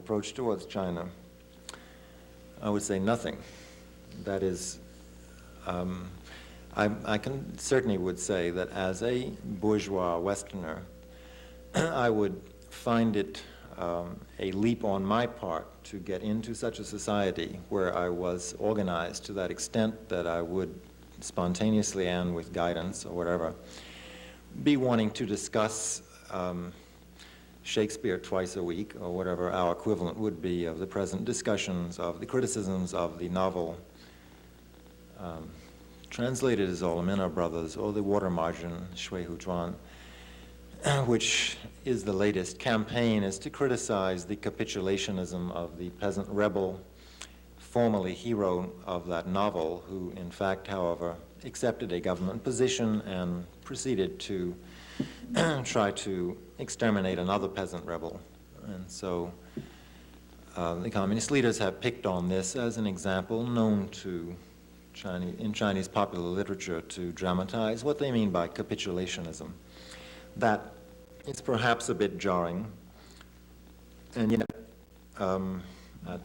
approach towards China, I would say nothing. That is, I can certainly would say that as a bourgeois Westerner, I would find it a leap on my part to get into such a society where I was organized to that extent that I would spontaneously and with guidance or whatever be wanting to discuss Shakespeare twice a week or whatever our equivalent would be of the present discussions of the criticisms of the novel translated as All Men Are Brothers or the Water Margin, Shui Hu Zhuan, which is the latest campaign, is to criticize the capitulationism of the peasant rebel, formerly hero of that novel, who in fact, however, accepted a government position and proceeded to try to exterminate another peasant rebel. And so the communist leaders have picked on this as an example known to in Chinese popular literature to dramatize what they mean by capitulationism. That is perhaps a bit jarring, and yet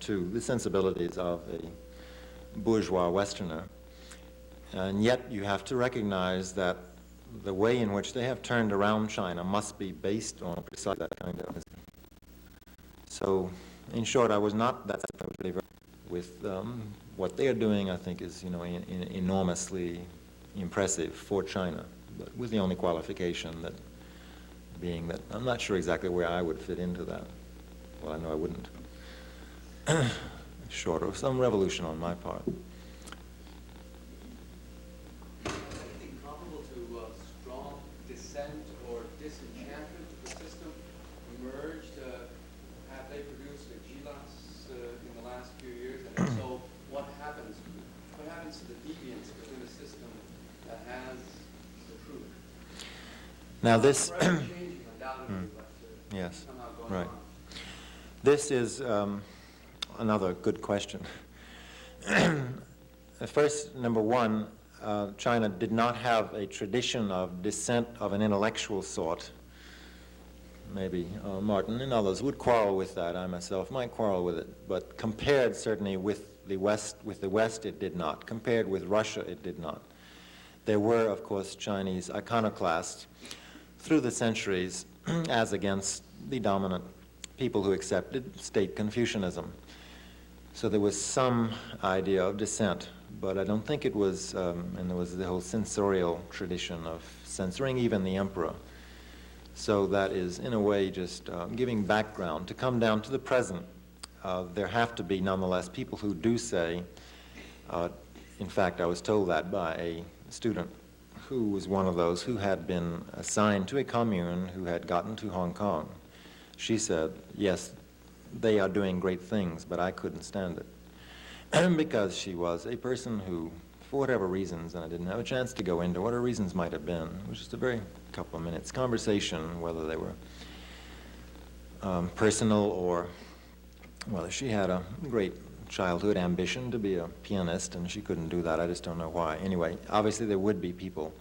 to the sensibilities of a bourgeois Westerner. And yet you have to recognize that the way in which they have turned around China must be based on precisely that kind of. So, in short, I was not that familiar with what they are doing. I think is, enormously impressive for China, but with the only qualification that being that I'm not sure exactly where I would fit into that. Well, I know I wouldn't. Short of some revolution on my part. Anything comparable to strong dissent or disenchantment with the system emerged? Have they produced a GLAS in the last few years? And if so, what happens to the deviance within a system that has the truth? Now this... changing undoubtedly, but yes, somehow going right. on. This is another good question. First, number one, China did not have a tradition of dissent of an intellectual sort. Maybe Martin and others would quarrel with that. I myself might quarrel with it. But compared certainly with the West, it did not. Compared with Russia, it did not. There were, of course, Chinese iconoclasts through the centuries as against the dominant people who accepted state Confucianism. So there was some idea of dissent, but I don't think it was, and there was the whole censorial tradition of censoring even the emperor. So that is, in a way, just giving background. To come down to the present, there have to be, nonetheless, people who do say, in fact, I was told that by a student who was one of those who had been assigned to a commune who had gotten to Hong Kong. She said, yes, they are doing great things, but I couldn't stand it. Because she was a person who, for whatever reasons, and I didn't have a chance to go into what her reasons might have been, it was just a very couple of minutes conversation, whether they were personal or whether she had a great childhood ambition to be a pianist and she couldn't do that. I just don't know why. Anyway, obviously there would be people.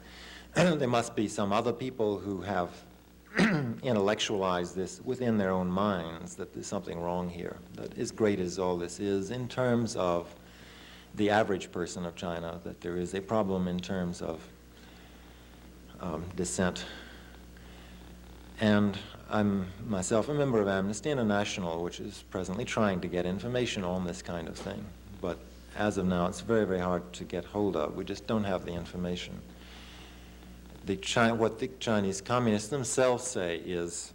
There must be some other people who have intellectualized this within their own minds, that there's something wrong here, that as great as all this is in terms of the average person of China, that there is a problem in terms of dissent. And I'm myself a member of Amnesty International, which is presently trying to get information on this kind of thing. But as of now, it's very, very hard to get hold of. We just don't have the information. What the Chinese communists themselves say is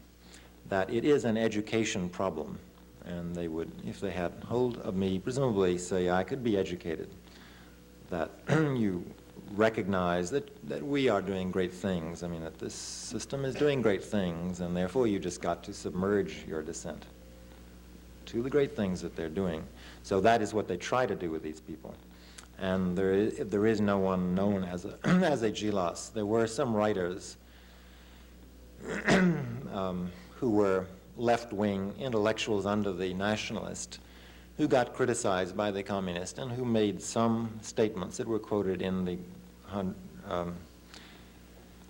that it is an education problem. And they would, if they had hold of me, presumably say I could be educated, that you recognize that we are doing great things. I mean, that this system is doing great things, and therefore you just got to submerge your dissent to the great things that they're doing. So that is what they try to do with these people. And there is no one known as a, as a Gilas. There were some writers who were left-wing intellectuals under the nationalist who got criticized by the communists and who made some statements that were quoted in the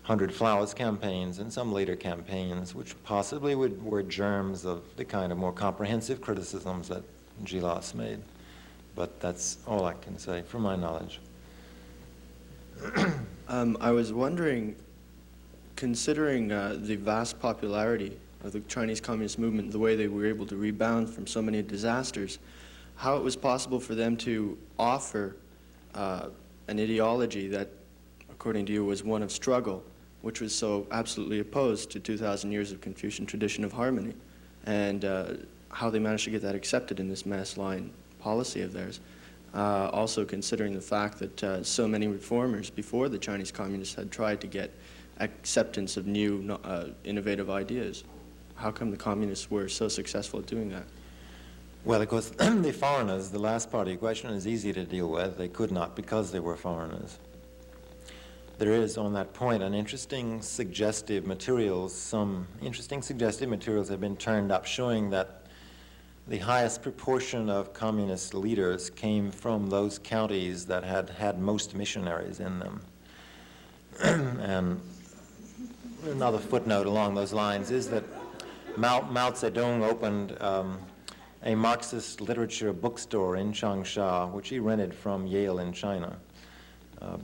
Hundred Flowers campaigns and some later campaigns, which possibly were germs of the kind of more comprehensive criticisms that Gilas made. But that's all I can say from my knowledge. I was wondering, considering the vast popularity of the Chinese Communist movement, the way they were able to rebound from so many disasters, how it was possible for them to offer an ideology that, according to you, was one of struggle, which was so absolutely opposed to 2,000 years of Confucian tradition of harmony, and how they managed to get that accepted in this mass line policy of theirs. Also considering the fact that so many reformers before the Chinese Communists had tried to get acceptance of new innovative ideas. How come the Communists were so successful at doing that? Well, of course, the foreigners, the last part of your question, is easy to deal with. They could not because they were foreigners. There is, on that point, some interesting suggestive materials have been turned up showing that the highest proportion of communist leaders came from those counties that had had most missionaries in them. And another footnote along those lines is that Mao Zedong opened a Marxist literature bookstore in Changsha, which he rented from Yale in China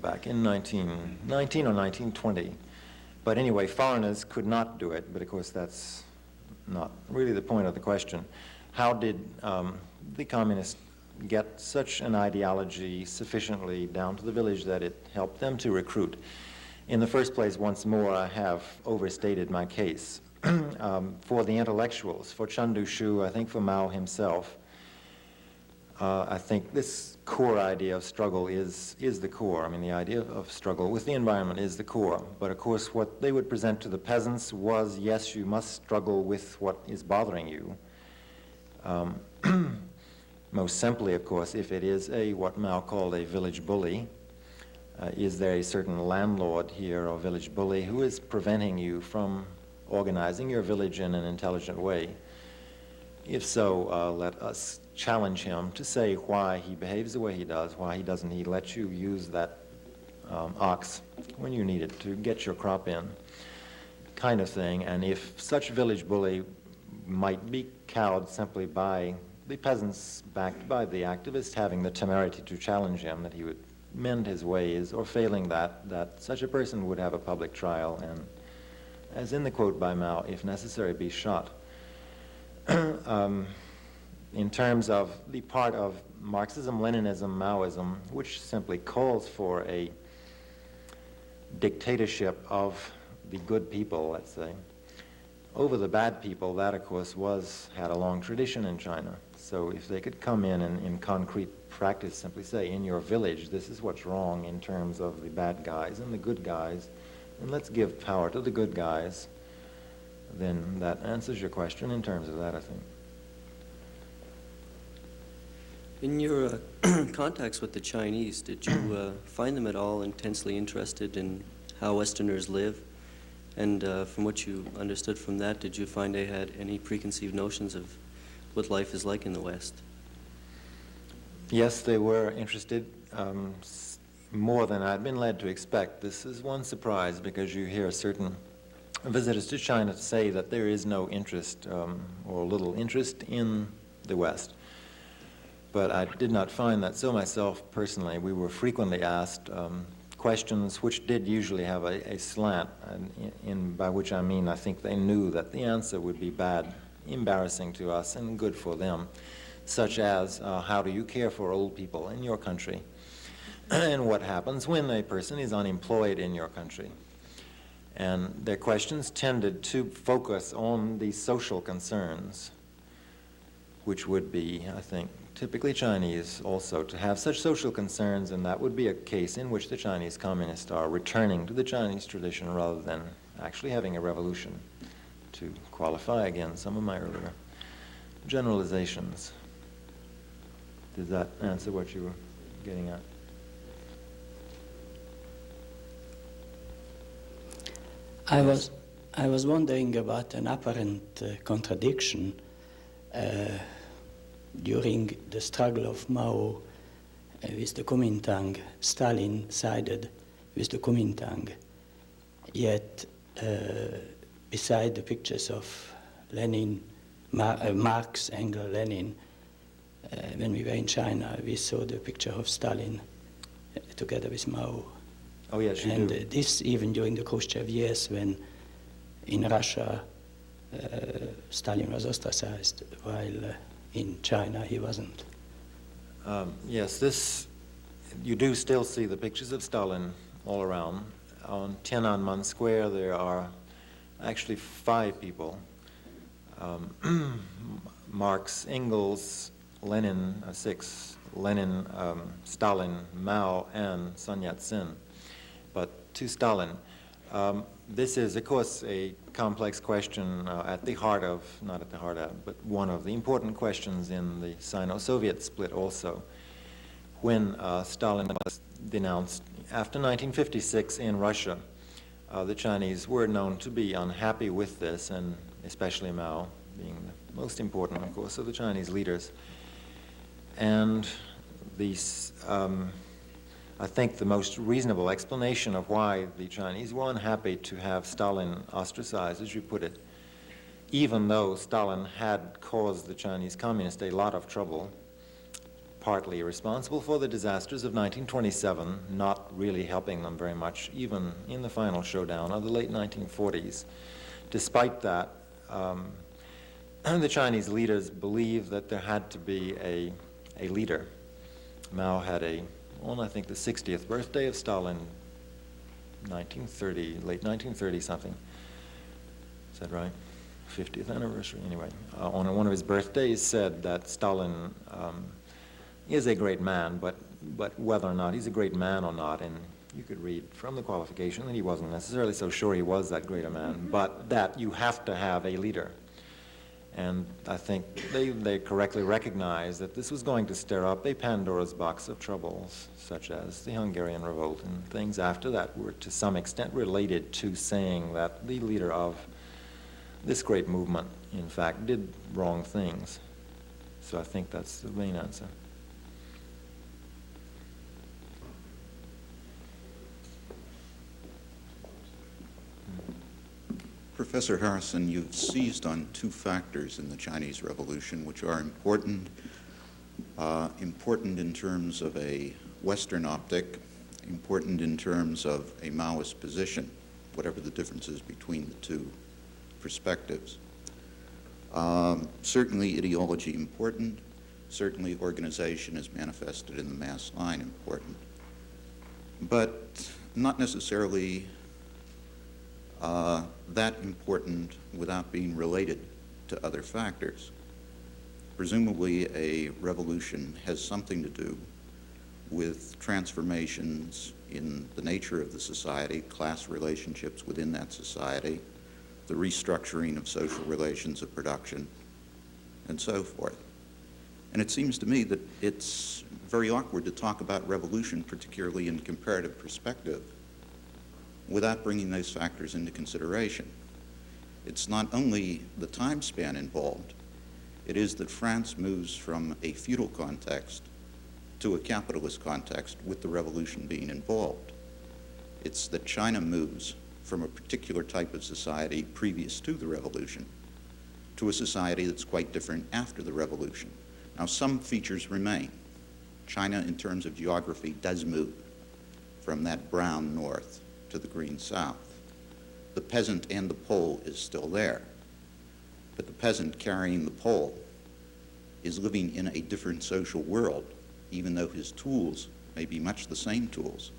back in 1919 or 1920. But anyway, foreigners could not do it, but of course that's not really the point of the question. How did the communists get such an ideology sufficiently down to the village that it helped them to recruit? In the first place, once more, I have overstated my case. For the intellectuals, for Chen Duxiu, I think for Mao himself, I think this core idea of struggle is the core. I mean, the idea of struggle with the environment is the core. But of course, what they would present to the peasants was, yes, you must struggle with what is bothering you. Most simply, of course, if it is what Mao called a village bully, is there a certain landlord here or village bully who is preventing you from organizing your village in an intelligent way? If so, let us challenge him to say why he behaves the way he does, why doesn't he let you use that ox when you need it to get your crop in, kind of thing. And if such village bully might be cowed simply by the peasants backed by the activists having the temerity to challenge him, that he would mend his ways, or failing that such a person would have a public trial and, as in the quote by Mao, if necessary, be shot. In terms of the part of Marxism, Leninism, Maoism, which simply calls for a dictatorship of the good people, let's say, over the bad people, that of course had a long tradition in China. So if they could come in and in concrete practice simply say, in your village, this is what's wrong in terms of the bad guys and the good guys, and let's give power to the good guys, then that answers your question in terms of that, I think. In your contacts with the Chinese, did you find them at all intensely interested in how Westerners live? And from what you understood from that, did you find they had any preconceived notions of what life is like in the West? Yes, they were interested more than I'd been led to expect. This is one surprise because you hear certain visitors to China say that there is no interest or little interest in the West. But I did not find that so myself personally. We were frequently asked questions which did usually have a slant, and by which I mean I think they knew that the answer would be bad, embarrassing to us and good for them, such as how do you care for old people in your country, and what happens when a person is unemployed in your country. And their questions tended to focus on the social concerns, which would be, I think, typically Chinese also, to have such social concerns, and that would be a case in which the Chinese communists are returning to the Chinese tradition rather than actually having a revolution, to qualify again some of my earlier generalizations. Does that answer what you were getting at? I was wondering about an apparent contradiction during the struggle of Mao with the Kuomintang. Stalin sided with the Kuomintang. Yet, beside the pictures of Lenin, Marx, Engels, Lenin, when we were in China, we saw the picture of Stalin together with Mao. Oh, yes, you And do. this even during the Khrushchev years when in Russia Stalin was ostracized, while in China he wasn't. Yes, you do still see the pictures of Stalin all around. On Tiananmen Square, there are actually 5 people. Marx, Engels, Lenin, 6, Lenin, Stalin, Mao, and Sun Yat-sen. But to Stalin, this is, of course, a complex question at the heart of, not at the heart of, but one of the important questions in the Sino-Soviet split also. When Stalin was denounced after 1956 in Russia, the Chinese were known to be unhappy with this, and especially Mao, being the most important, of course, of the Chinese leaders. And these, I think the most reasonable explanation of why the Chinese were unhappy to have Stalin ostracized, as you put it, even though Stalin had caused the Chinese communists a lot of trouble, partly responsible for the disasters of 1927, not really helping them very much, even in the final showdown of the late 1940s. Despite that, the Chinese leaders believed that there had to be a leader. Mao had on I think the 60th birthday of Stalin, 1930, late 1930 something. Is that right? 50th anniversary, anyway. On one of his birthdays said that Stalin is a great man, but whether or not he's a great man or not, and you could read from the qualification that he wasn't necessarily so sure he was that great a man, but that you have to have a leader. And I think they correctly recognized that this was going to stir up a Pandora's box of troubles, such as the Hungarian Revolt and things after that were to some extent related to saying that the leader of this great movement, in fact, did wrong things. So I think that's the main answer. Professor Harrison, you've seized on 2 factors in the Chinese Revolution which are important in terms of a Western optic, important in terms of a Maoist position, whatever the differences between the 2 perspectives. Certainly ideology important, certainly organization as manifested in the mass line important, but not necessarily that important without being related to other factors. Presumably a revolution has something to do with transformations in the nature of the society, class relationships within that society, the restructuring of social relations of production, and so forth. And it seems to me that it's very awkward to talk about revolution, particularly in comparative perspective, without bringing those factors into consideration. It's not only the time span involved, it is that France moves from a feudal context to a capitalist context with the revolution being involved. It's that China moves from a particular type of society previous to the revolution to a society that's quite different after the revolution. Now, some features remain. China, in terms of geography, does move from that brown north to the green south. The peasant and the pole is still there, but the peasant carrying the pole is living in a different social world, even though his tools may be much the same tools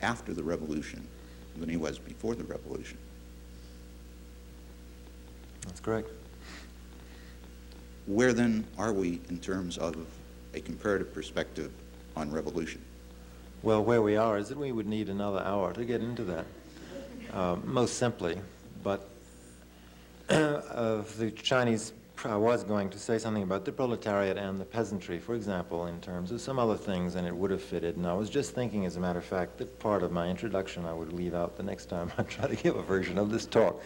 after the revolution than he was before the revolution. That's correct. Where then are we in terms of a comparative perspective on revolution? Well, where we are is that we would need another hour to get into that, most simply. But the Chinese, I was going to say something about the proletariat and the peasantry, for example, in terms of some other things, and it would have fitted. And I was just thinking, as a matter of fact, that part of my introduction I would leave out the next time I try to give a version of this talk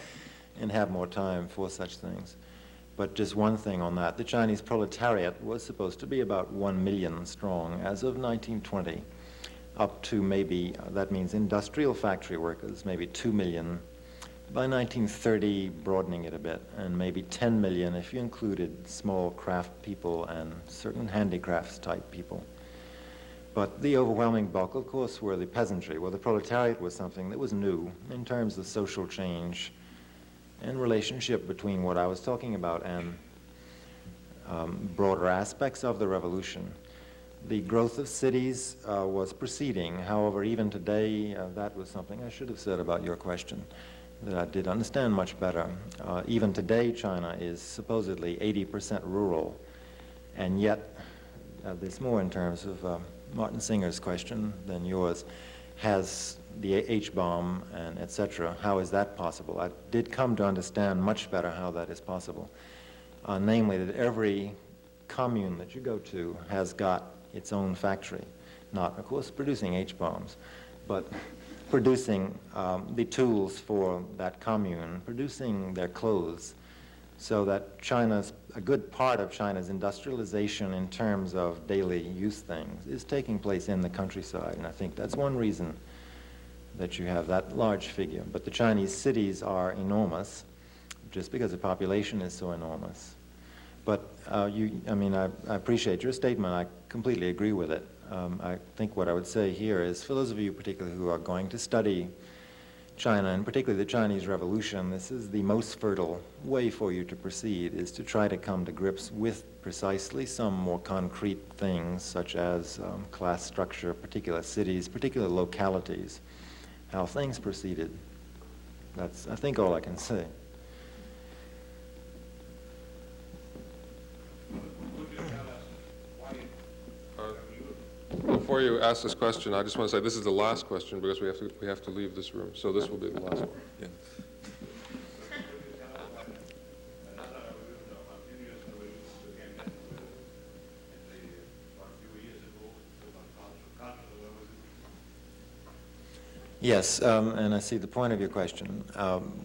and have more time for such things. But just one thing on that. The Chinese proletariat was supposed to be about 1 million strong as of 1920. up to maybe, that means industrial factory workers, maybe 2 million. By 1930, broadening it a bit, and maybe 10 million if you included small craft people and certain handicrafts type people. But the overwhelming bulk, of course, were the peasantry. Well, the proletariat was something that was new in terms of social change and relationship between what I was talking about and broader aspects of the revolution. The growth of cities was proceeding. However, even today, that was something I should have said about your question that I did understand much better. Even today, China is supposedly 80% rural, and yet, this more in terms of Martin Singer's question than yours, has the H-bomb and etc. How is that possible? I did come to understand much better how that is possible. Namely, that every commune that you go to has got its own factory, not, of course, producing H-bombs, but producing the tools for that commune, producing their clothes, so that a good part of China's industrialization in terms of daily use things is taking place in the countryside. And I think that's one reason that you have that large figure. But the Chinese cities are enormous, just because the population is so enormous. But I appreciate your statement. I completely agree with it. I think what I would say here is, for those of you particularly who are going to study China, and particularly the Chinese Revolution, this is the most fertile way for you to proceed, is to try to come to grips with precisely some more concrete things, such as class structure, particular cities, particular localities, how things proceeded. That's, I think, all I can say. Before you ask this question, I just want to say this is the last question because we have to leave this room. So this will be the last one. Yeah. Yes, and I see the point of your question,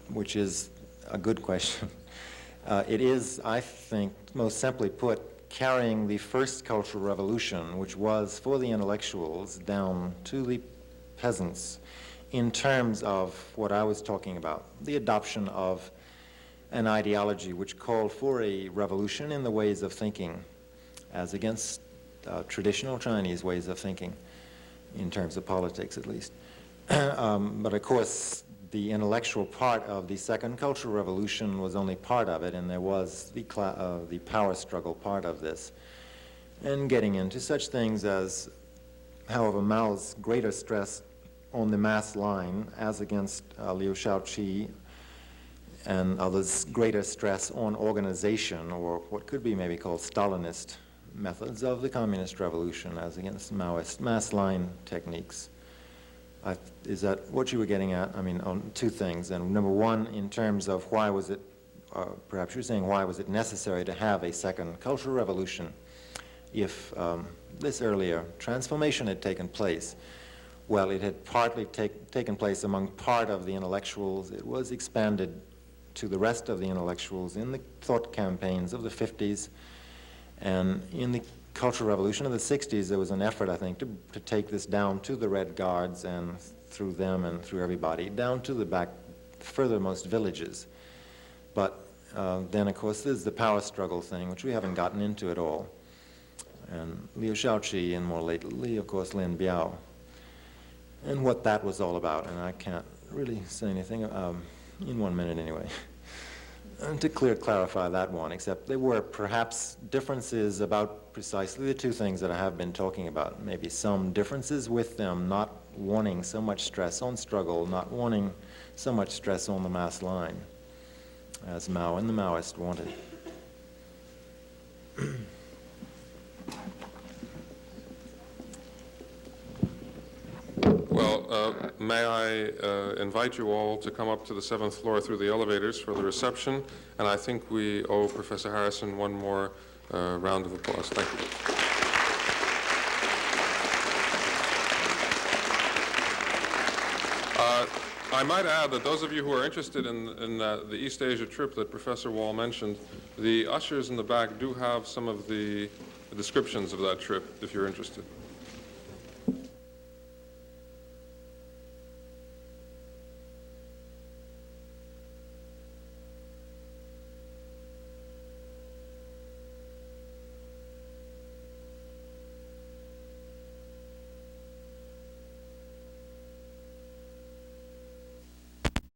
which is a good question. It is, I think, most simply put, carrying the first cultural revolution, which was for the intellectuals, down to the peasants in terms of what I was talking about, the adoption of an ideology which called for a revolution in the ways of thinking, as against traditional Chinese ways of thinking, in terms of politics at least. But of course, the intellectual part of the Second Cultural Revolution was only part of it, and there was the power struggle part of this. And getting into such things as, however, Mao's greater stress on the mass line, as against Liu Shaoqi and others' greater stress on organization, or what could be maybe called Stalinist methods of the Communist Revolution, as against Maoist mass line techniques. Is that what you were getting at? I mean, on two things. And number one, in terms of why was it, perhaps you're saying why was it necessary to have a second cultural revolution if this earlier transformation had taken place? Well, it had partly taken place among part of the intellectuals. It was expanded to the rest of the intellectuals in the thought campaigns of the 50s. And in the Cultural Revolution of the 60s, there was an effort, I think, to take this down to the Red Guards and through them and through everybody, down to the back, furthermost villages. But then, of course, there's the power struggle thing, which we haven't gotten into at all. And Liu Shaoqi, and more lately, of course, Lin Biao. And what that was all about, and I can't really say anything in 1 minute anyway. And to clarify that one, except there were perhaps differences about precisely the two things that I have been talking about. Maybe some differences with them not wanting so much stress on struggle, not wanting so much stress on the mass line, as Mao and the Maoists wanted. Well, may I invite you all to come up to the 7th floor through the elevators for the reception, and I think we owe Professor Harrison one more round of applause. Thank you. I might add that those of you who are interested in the East Asia trip that Professor Wall mentioned, the ushers in the back do have some of the descriptions of that trip, if you're interested.